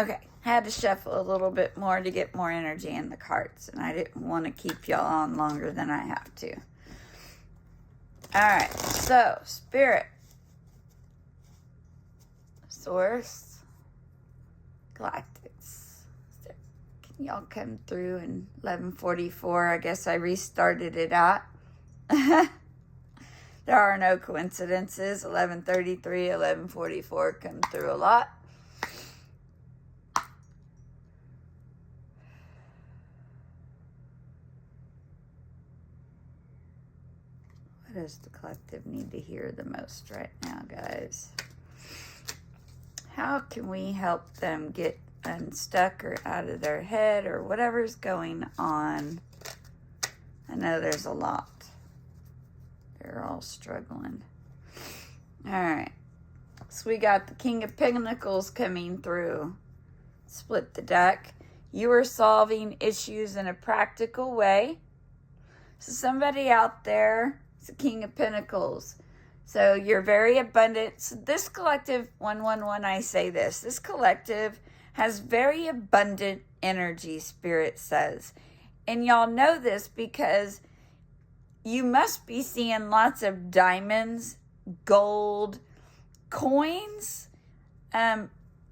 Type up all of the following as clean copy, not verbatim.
Okay, had to shuffle a little bit more to get more energy in the cards, and I didn't want to keep y'all on longer than I have to. All right, so Spirit, Source, Galactics. Can y'all come through in 1144? I guess I restarted it out. There are no coincidences. 1133, 1144 come through a lot. What does the collective need to hear the most right now, guys? How can we help them get unstuck or out of their head or whatever's going on? I know there's a lot. They're all struggling. All right. So we got the King of Pentacles coming through. Split the deck. You are solving issues in a practical way. So somebody out there is the King of Pentacles. So you're very abundant. So this collective, 111, I say this. This collective has very abundant energy, Spirit says. And y'all know this because you must be seeing lots of diamonds, gold, coins,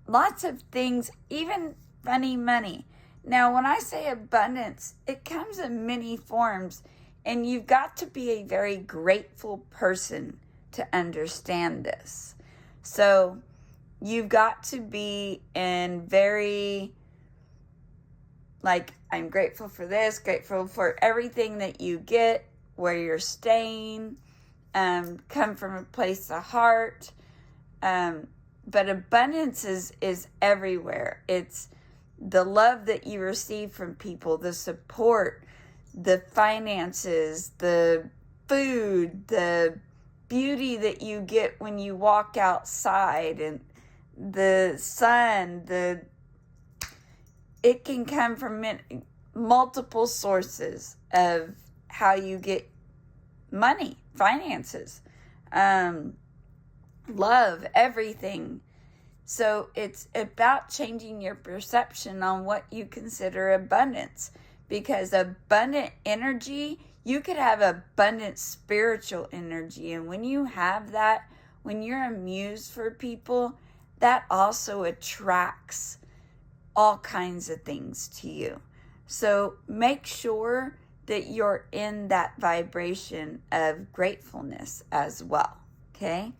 lots of things, even funny money. Now, when I say abundance, it comes in many forms, and you've got to be a very grateful person to understand this. So you've got to be in very, like, I'm grateful for this, grateful for everything that you get, where you're staying, come from a place of heart. But abundance is everywhere. It's the love that you receive from people, the support, the finances, the food, the beauty that you get when you walk outside, and the sun, it can come from multiple sources of how you get money, finances, love, everything. So it's about changing your perception on what you consider abundance, because abundant energy, you could have abundant spiritual energy. And when you have that, when you're amused for people, that also attracts all kinds of things to you. So make sure that you're in that vibration of gratefulness as well, okay?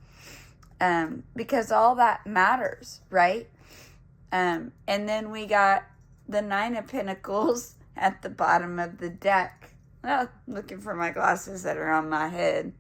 Because all that matters, right? And then we got the Nine of Pentacles at the bottom of the deck. Oh, looking for my glasses that are on my head.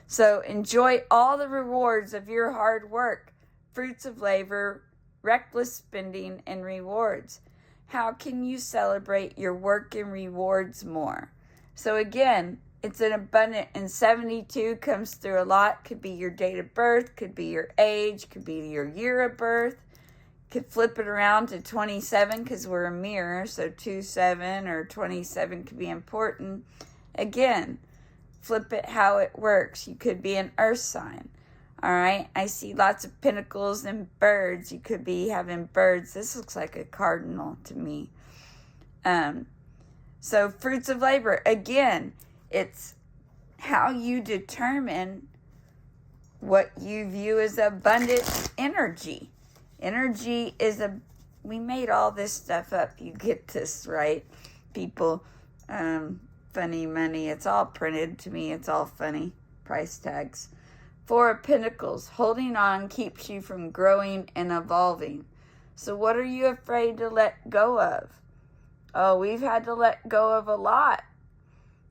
So enjoy all the rewards of your hard work, fruits of labor, reckless spending, and rewards. How can you celebrate your work and rewards more? So again, it's an abundant, and 72 comes through a lot. Could be your date of birth, could be your age, could be your year of birth. Could flip it around to 27 because we're a mirror, so 27 or 27 could be important. Again, flip it how it works. You could be an earth sign. All right, I see lots of pentacles and birds. You could be having birds. This looks like a cardinal to me. So fruits of labor. Again, it's how you determine what you view as abundant energy. Energy is we made all this stuff up. You get this, right? People, funny money. It's all printed to me. It's all funny. Price tags. Four of Pentacles. Holding on keeps you from growing and evolving. So what are you afraid to let go of? Oh, we've had to let go of a lot.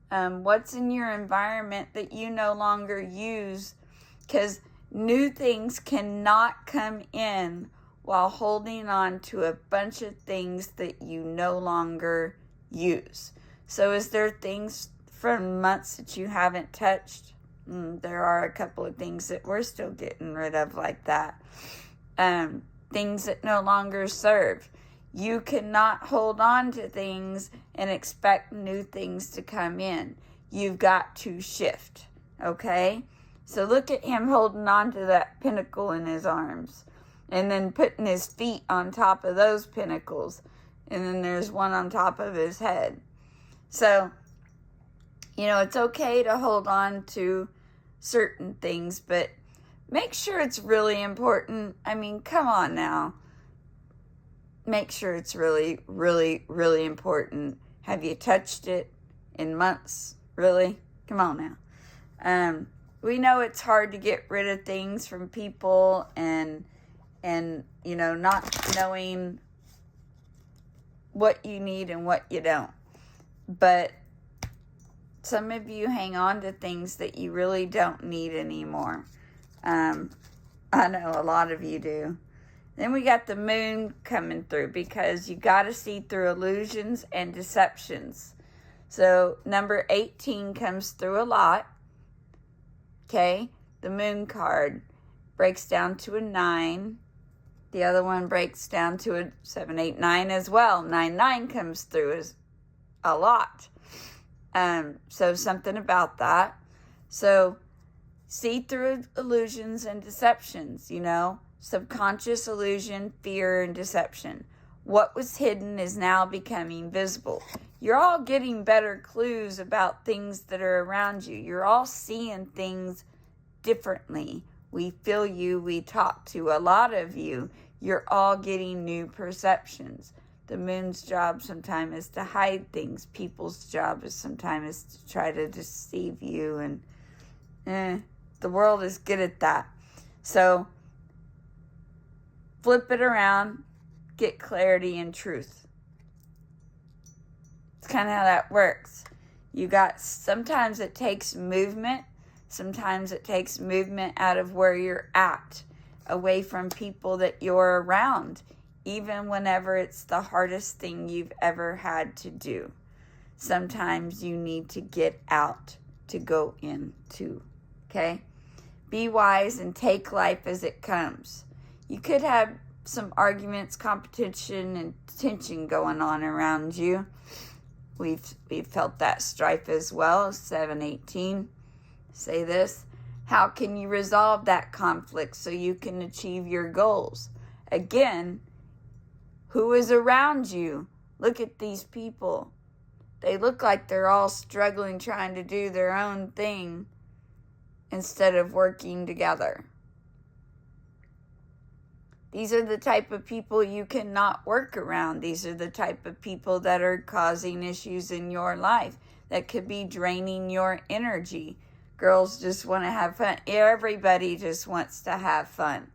What's in your environment that you no longer use? Because new things cannot come in while holding on to a bunch of things that you no longer use. So is there things from months that you haven't touched? There are a couple of things that we're still getting rid of like that. Things that no longer serve. You cannot hold on to things and expect new things to come in. You've got to shift, okay? So look at him holding on to that pentacle in his arms. and then putting his feet on top of those pinnacles. And then there's one on top of his head. So, it's okay to hold on to certain things, but make sure it's really important. I mean, come on now. Make sure it's really, really, really important. Have you touched it in months? Really? Come on now. We know it's hard to get rid of things from people and not knowing what you need and what you don't. But some of you hang on to things that you really don't need anymore. I know a lot of you do. Then we got the moon coming through, because you got to see through illusions and deceptions. So number 18 comes through a lot. Okay, the moon card breaks down to a 9. The other one breaks down to a 7, 8, 9 as well. 9, 9 comes through as a lot. So something about that. So see through illusions and deceptions, subconscious illusion, fear, and deception. What was hidden is now becoming visible. You're all getting better clues about things that are around you. You're all seeing things differently. We feel you, we talk to a lot of you. You're all getting new perceptions. The moon's job sometimes is to hide things. People's job is sometimes to try to deceive you. And the world is good at that. So flip it around. Get clarity and truth. It's kind of how that works. Sometimes it takes movement. Sometimes it takes movement out of where you're at, away from people that you're around, even whenever it's the hardest thing you've ever had to do. Sometimes you need to get out to go into, okay? Be wise and take life as it comes. You could have some arguments, competition, and tension going on around you. We've felt that strife as well. 7:18. Say this. How can you resolve that conflict so you can achieve your goals? Again, who is around you? Look at these people. They look like they're all struggling, trying to do their own thing instead of working together. These are the type of people you cannot work around. These are the type of people that are causing issues in your life that could be draining your energy. Girls just want to have fun. Everybody just wants to have fun.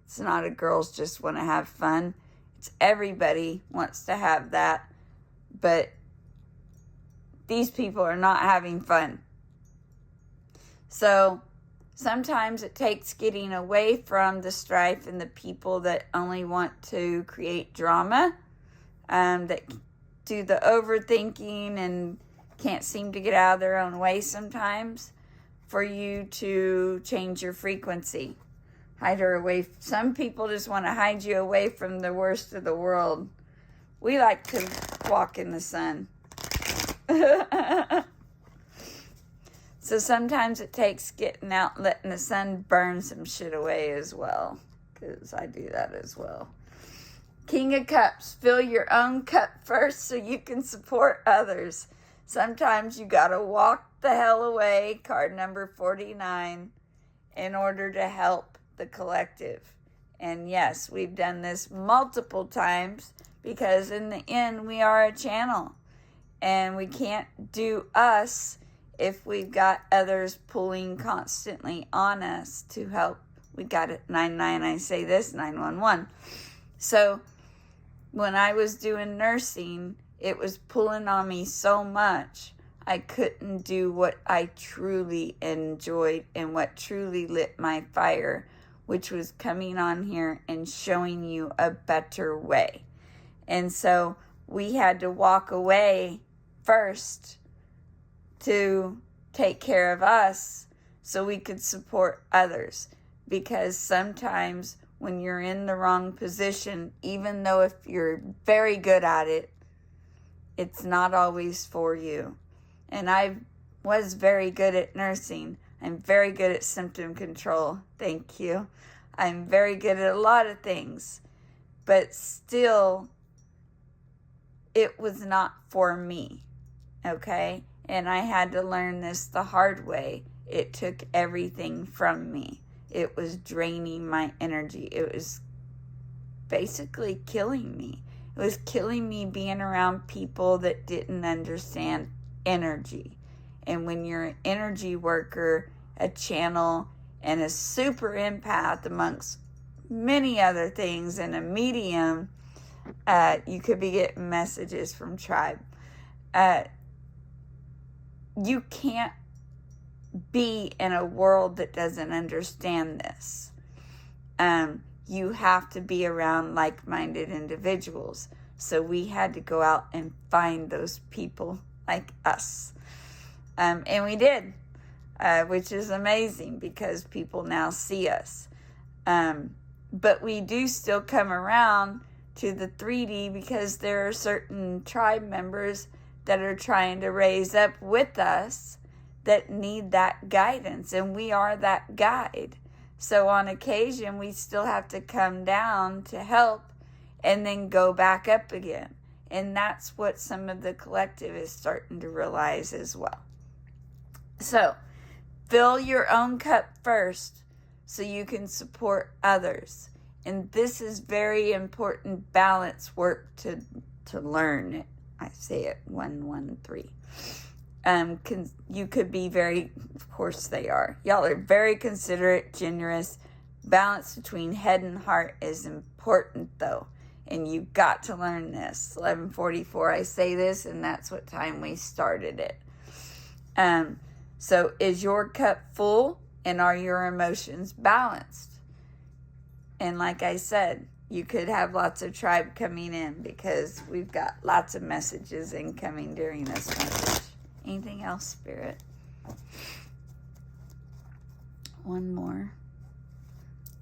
It's not a girls just want to have fun. It's everybody wants to have that. But these people are not having fun. So sometimes it takes getting away from the strife and the people that only want to create drama, that do the overthinking and can't seem to get out of their own way sometimes, for you to change your frequency. Hide her away. Some people just want to hide you away from the worst of the world. We like to walk in the sun. So sometimes it takes getting out and letting the sun burn some shit away as well, because I do that as well. King of Cups, fill your own cup first so you can support others. Sometimes you got to walk the hell away, card number 49, in order to help the collective. And yes, we've done this multiple times, because in the end, we are a channel. And we can't do us if we've got others pulling constantly on us to help. We got it, 9-9, I say this, 911. So when I was doing nursing, it was pulling on me so much, I couldn't do what I truly enjoyed and what truly lit my fire, which was coming on here and showing you a better way. And so we had to walk away first to take care of us so we could support others. Because sometimes when you're in the wrong position, even though if you're very good at it, it's not always for you. And I was very good at nursing. I'm very good at symptom control. Thank you. I'm very good at a lot of things. But still, it was not for me. Okay? And I had to learn this the hard way. It took everything from me. It was draining my energy. It was basically killing me. It was killing me being around people that didn't understand energy. And when you're an energy worker, a channel, and a super empath amongst many other things, and a medium, you could be getting messages from tribe. You can't be in a world that doesn't understand this. You have to be around like-minded individuals. So we had to go out and find those people like us. And we did, which is amazing because people now see us. But we do still come around to the 3D because there are certain tribe members that are trying to raise up with us that need that guidance, and we are that guide. So on occasion, we still have to come down to help and then go back up again. And that's what some of the collective is starting to realize as well. So fill your own cup first so you can support others. And this is very important balance work to learn it. I say it 113. You could be very, of course they are. Y'all are very considerate, generous. Balance between head and heart is important though. And you've got to learn this. 11:44, I say this, and that's what time we started it. So is your cup full, and are your emotions balanced? And like I said, you could have lots of tribe coming in because we've got lots of messages incoming during this message. Anything else, Spirit? One more.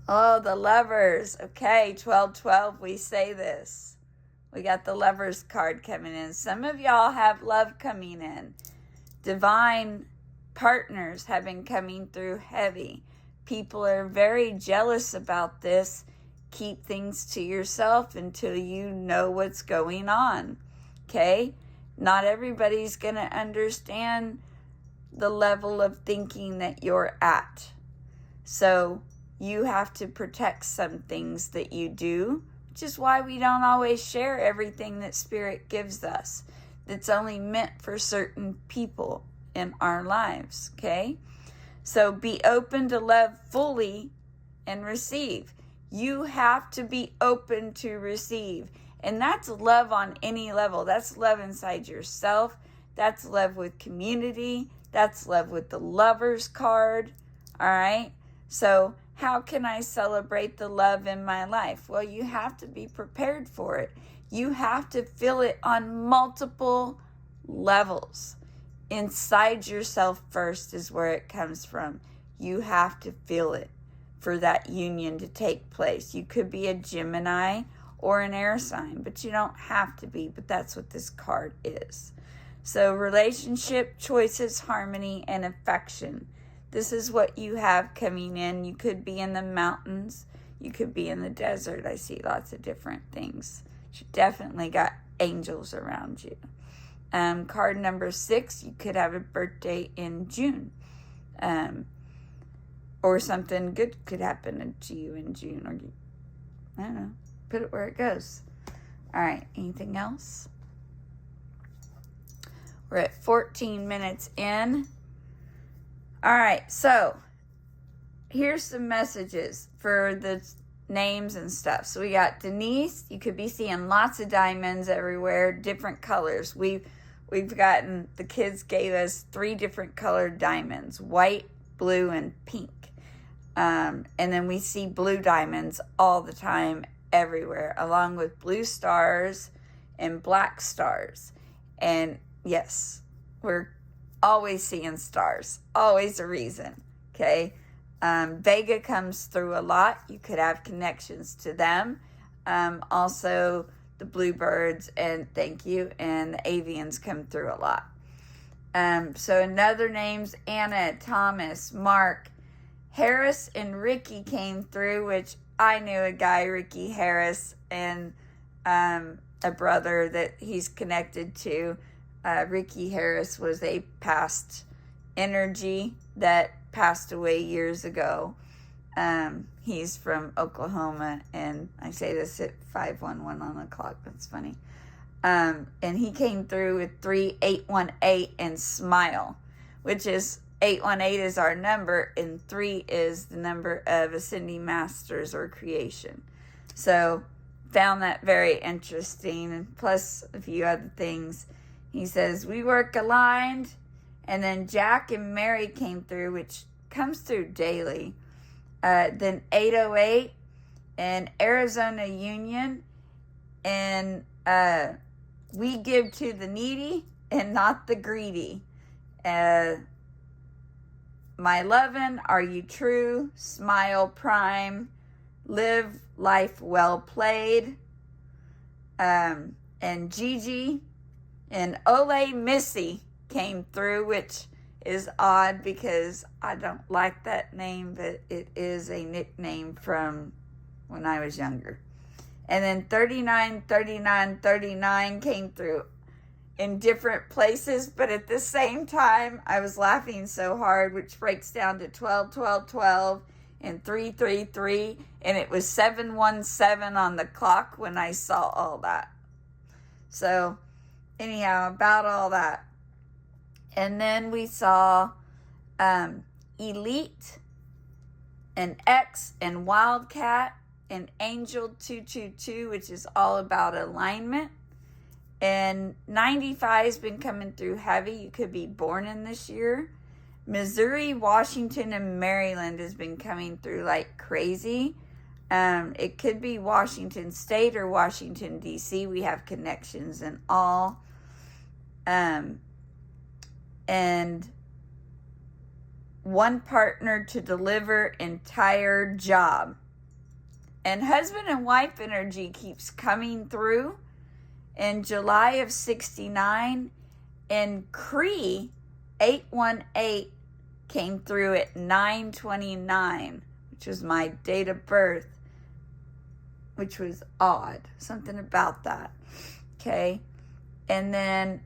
Oh, the Lovers. Okay, 12:12, we say this. We got the Lovers card coming in. Some of y'all have love coming in. Divine partners have been coming through heavy. People are very jealous about this. Keep things to yourself until you know what's going on. Okay? Not everybody's going to understand the level of thinking that you're at. So you have to protect some things that you do, which is why we don't always share everything that Spirit gives us. That's only meant for certain people in our lives, okay? So be open to love fully and receive. You have to be open to receive. And that's love on any level. That's love inside yourself. That's love with community. That's love with the Lovers card. All right? So how can I celebrate the love in my life? Well, you have to be prepared for it. You have to feel it on multiple levels. Inside yourself first is where it comes from. You have to feel it for that union to take place. You could be a Gemini or an air sign, but you don't have to be, but that's what this card is. So relationship, choices, harmony, and affection. This is what you have coming in. You could be in the mountains. You could be in the desert. I see lots of different things. You definitely got angels around you. Card number 6, you could have a birthday in June. Or something good could happen to you in June. Or, I don't know. Put it where it goes. All right. Anything else? We're at 14 minutes in. All right. So here's some messages for the names and stuff. So we got Denise. You could be seeing lots of diamonds everywhere, different colors. We've gotten, the kids gave us 3 different colored diamonds, white, blue, and pink. And then we see blue diamonds all the time everywhere, along with blue stars and black stars. And yes, we're always seeing stars, always a reason. Okay. Vega comes through a lot. You could have connections to them. Also the bluebirds, and thank you, and the avians come through a lot. So another names, Anna, Thomas, Mark, Harris and Ricky came through, which I knew a guy, Ricky Harris, and a brother that he's connected to. Ricky Harris was a past energy that passed away years ago. He's from Oklahoma, and I say this at 5:11 on the clock. That's funny. And he came through with 3818 and smile, which is 818 is our number, and 3 is the number of ascending masters or creation. So found that very interesting, and plus a few other things. He says, we work aligned, and then Jack and Mary came through, which comes through daily. Then 808 and Arizona Union, and we give to the needy and not the greedy. My lovin', are you true? Smile prime, live life well played. And Gigi and Ole Missy came through, which is odd because I don't like that name, but it is a nickname from when I was younger. And then 39, 39, 39 came through in different places, but at the same time, I was laughing so hard, which breaks down to 12, 12, 12, and 3, 3, 3, and it was 717 on the clock when I saw all that. So, anyhow, about all that. And then we saw Elite and X and Wildcat and Angel 222, which is all about alignment. And 95 has been coming through heavy. You could be born in this year. Missouri, Washington, and Maryland has been coming through like crazy. It could be Washington State or Washington, D.C. We have connections in all. And one partner to deliver entire job. And husband and wife energy keeps coming through. In July of 69, and Cree 818 came through at 9:29, which was my date of birth, which was odd. Something about that. Okay. And then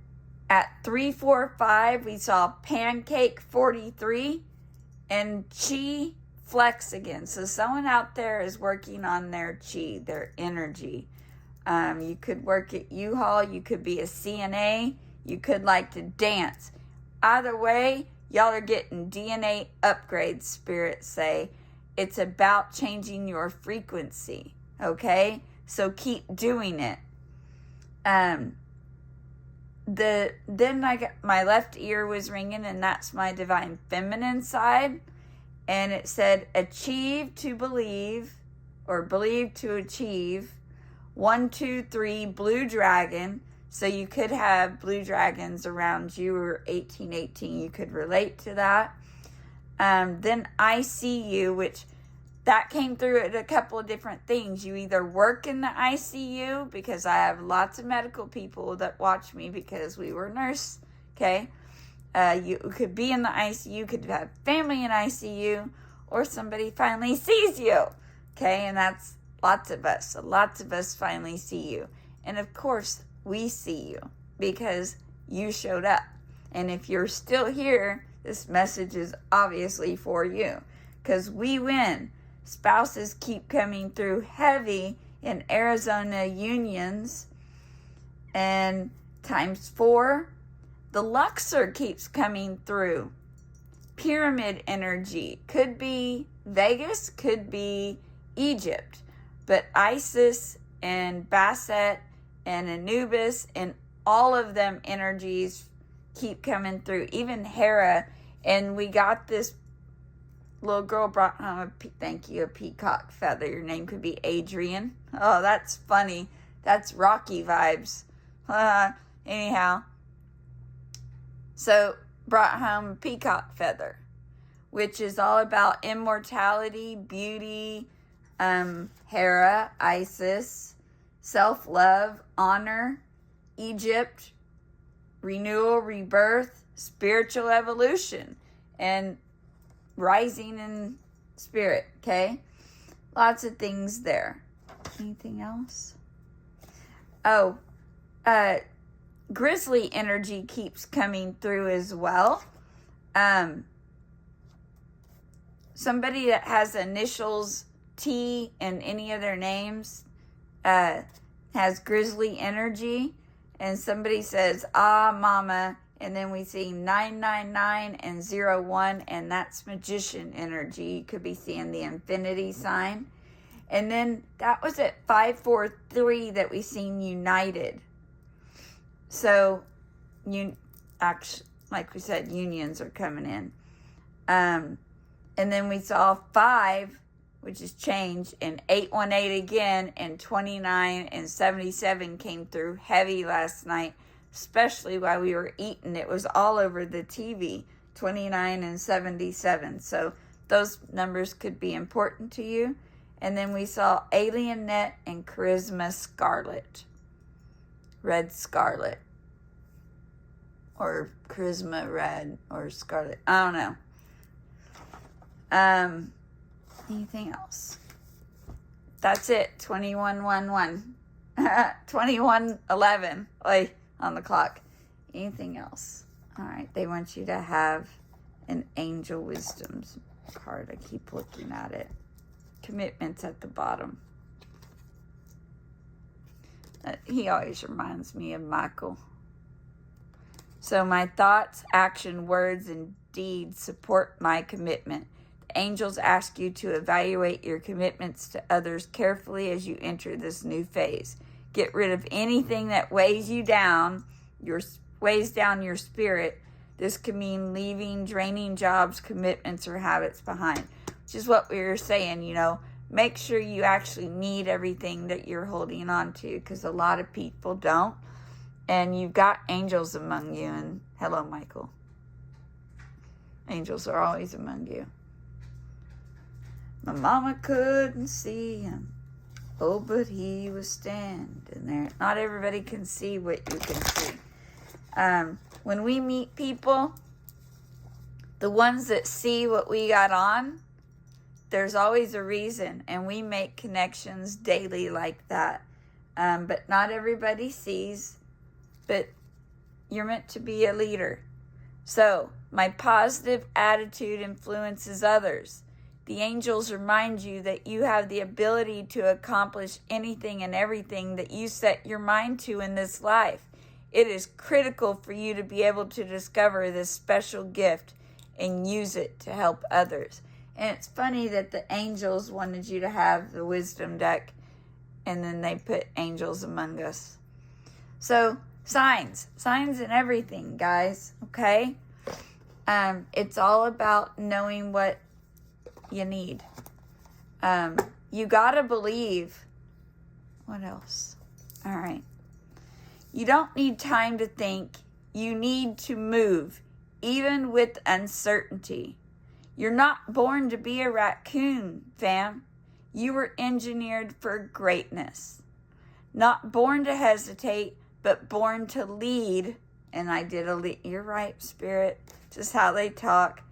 at 345, we saw Pancake 43 and Chi Flex again. So someone out there is working on their chi, their energy. You could work at U-Haul. You could be a CNA. You could like to dance. Either way, y'all are getting DNA upgrades, spirits say. It's about changing your frequency, okay? So keep doing it. Then I got, my left ear was ringing, and that's my divine feminine side. And it said, achieve to believe, or believe to achieve. 1, 2, 3, blue dragon. So you could have blue dragons around you, or 1818. You could relate to that. Then ICU, which that came through at a couple of different things. You either work in the ICU, because I have lots of medical people that watch me because we were nurse. Okay. You could be in the ICU, could have family in ICU, or somebody finally sees you. Okay. And that's lots of us. So lots of us finally see you. And of course, we see you because you showed up. And if you're still here, this message is obviously for you, because we win. Spouses keep coming through heavy in Arizona unions. And ×4, the Luxor keeps coming through. Pyramid energy. Could be Vegas, could be Egypt. But Isis and Bastet and Anubis and all of them energies keep coming through. Even Hera. And we got this little girl brought home a peacock feather. Your name could be Adrian. Oh, that's funny. That's Rocky vibes. Anyhow. So brought home a peacock feather, which is all about immortality, beauty, Hera, Isis, self-love, honor, Egypt, renewal, rebirth, spiritual evolution, and rising in spirit, okay? Lots of things there. Anything else? Oh, grizzly energy keeps coming through as well. Somebody that has initials T in any of their names has grizzly energy. And somebody says, ah, mama. And then we see 999 and 01, and that's magician energy. You could be seeing the infinity sign. And then that was at 543 that we seen united. So, actually, like we said, unions are coming in. And then we saw 5, which is change, and 818 again, and 29 and 77 came through heavy last night, especially while we were eating. It was all over the TV, 29 and 77. So those numbers could be important to you. And then we saw Alien Net and Charisma Scarlet. Red Scarlet. Or Charisma Red or Scarlet. I don't know. Anything else? That's it. 2111. 2111. Like on the clock. Anything else? All right. They want you to have an Angel Wisdoms card. I keep looking at it. Commitments at the bottom. He always reminds me of Michael. So my thoughts, action, words, and deeds support my commitment. The angels ask you to evaluate your commitments to others carefully as you enter this new phase. Get rid of anything that weighs you down, weighs down your spirit. This can mean leaving draining jobs, commitments, or habits behind. Which is what we were saying, make sure you actually need everything that you're holding on to, because a lot of people don't. And you've got angels among you. And hello, Michael. Angels are always among you. My mama couldn't see him. Oh, but he was standing there. Not everybody can see what you can see. When we meet people, the ones that see what we got on, there's always a reason. And we make connections daily like that. But not everybody sees. But you're meant to be a leader. So, my positive attitude influences others. The angels remind you that you have the ability to accomplish anything and everything that you set your mind to in this life. It is critical for you to be able to discover this special gift and use it to help others. And it's funny that the angels wanted you to have the wisdom deck, and then they put angels among us. So, signs and everything, guys, okay? It's all about knowing what you need. You gotta believe. What else? All right. You don't need time to think. You need to move, even with uncertainty. You're not born to be a raccoon, fam. You were engineered for greatness. Not born to hesitate, but born to lead. And I did a lead. You're right, Spirit. Just how they talk.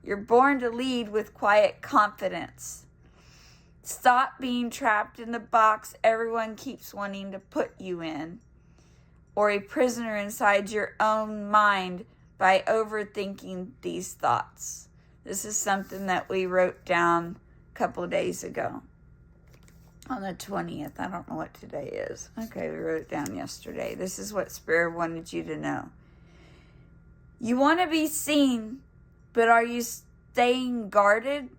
You're born to lead with quiet confidence. Stop being trapped in the box everyone keeps wanting to put you in, or a prisoner inside your own mind by overthinking these thoughts. This is something that we wrote down a couple of days ago. On the 20th. I don't know what today is. Okay, we wrote it down yesterday. This is what Spirit wanted you to know. You want to be seen, but are you staying guarded?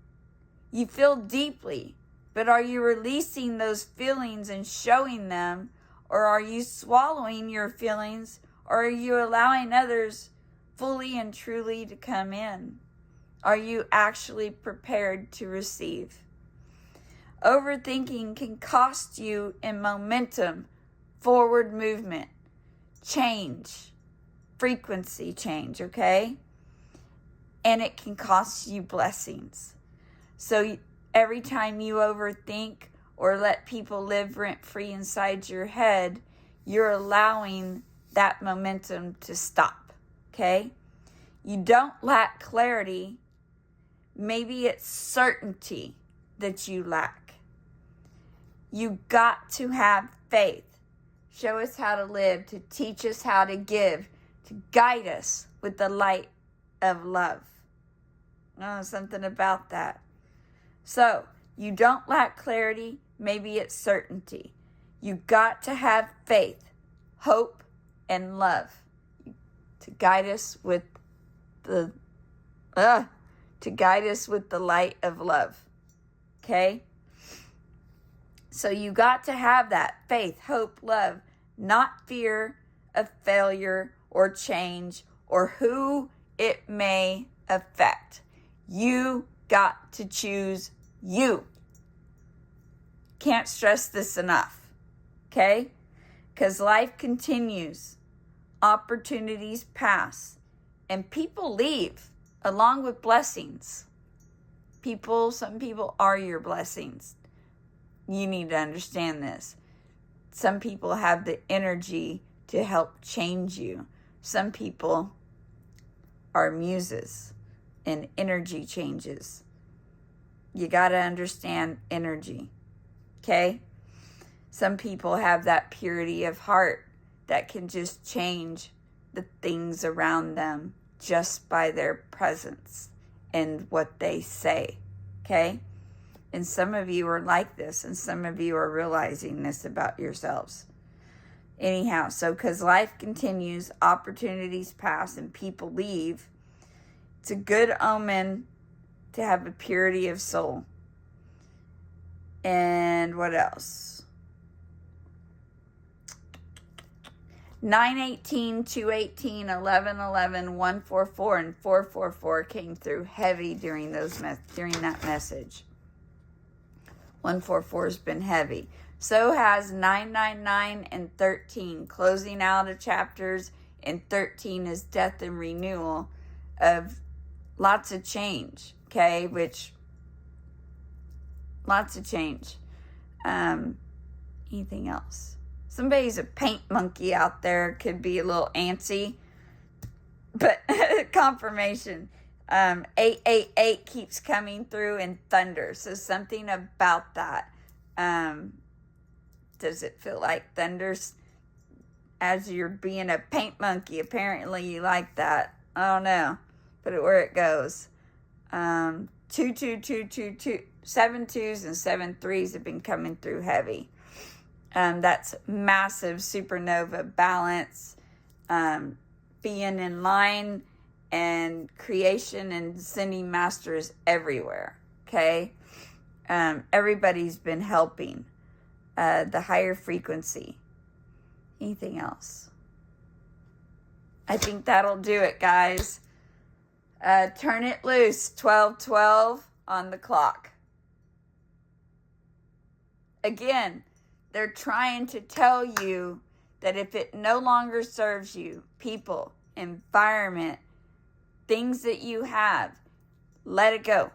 You feel deeply, but are you releasing those feelings and showing them? Or are you swallowing your feelings? Or are you allowing others fully and truly to come in? Are you actually prepared to receive? Overthinking can cost you in momentum, forward movement, change, frequency change, okay? And it can cost you blessings. So every time you overthink or let people live rent-free inside your head, you're allowing that momentum to stop, okay? You don't lack clarity, Maybe it's certainty that you lack. You got to have faith. Show us how to live, to teach us how to give, to guide us with the light of love. Oh, something about that. So, you don't lack clarity. Maybe it's certainty. You got to have faith, hope, and love to guide us with the light of love. Okay? So you got to have that faith, hope, love, not fear of failure or change or who it may affect. You got to choose you. Can't stress this enough. Okay? Because life continues. Opportunities pass. And people leave along with blessings. Some people are your blessings. You need to understand this. Some people have the energy to help change you. Some people are muses and energy changes. You got to understand energy. Okay? Some people have that purity of heart that can just change the things around them just by their presence and what they say. Okay? And some of you are like this, and some of you are realizing this about yourselves. Anyhow, so because life continues, opportunities pass, and people leave, it's a good omen to have a purity of soul. And what else? 9:18, 2:18, 11:11, 144, and 444 came through heavy during that message. 144 has been heavy. So has 999 and 13, closing out of chapters, and 13 is death and renewal of lots of change. Okay, lots of change. Anything else? Somebody's a paint monkey out there. Could be a little antsy. But confirmation. 888 keeps coming through in thunder. So something about that. Does it feel like thunders as you're being a paint monkey? Apparently you like that. I don't know. Put it where it goes. 22222. 7 2s and 7 3s have been coming through heavy. That's massive supernova balance, being in line, and creation and sending masters everywhere. Okay? Everybody's been helping. The higher frequency. Anything else? I think that'll do it, guys. Turn it loose. 12:12 on the clock. Again, they're trying to tell you that if it no longer serves you, people, environment, things that you have, let it go.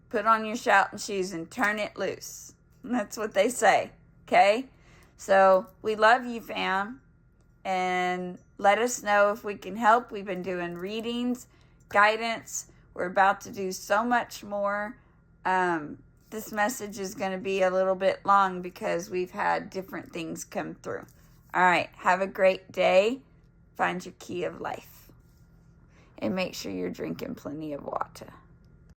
Put on your shouting shoes and turn it loose. That's what they say. Okay? So we love you, fam. And let us know if we can help. We've been doing readings, guidance. We're about to do so much more. This message is going to be a little bit long because we've had different things come through. All right. Have a great day. Find your key of life. And make sure you're drinking plenty of water.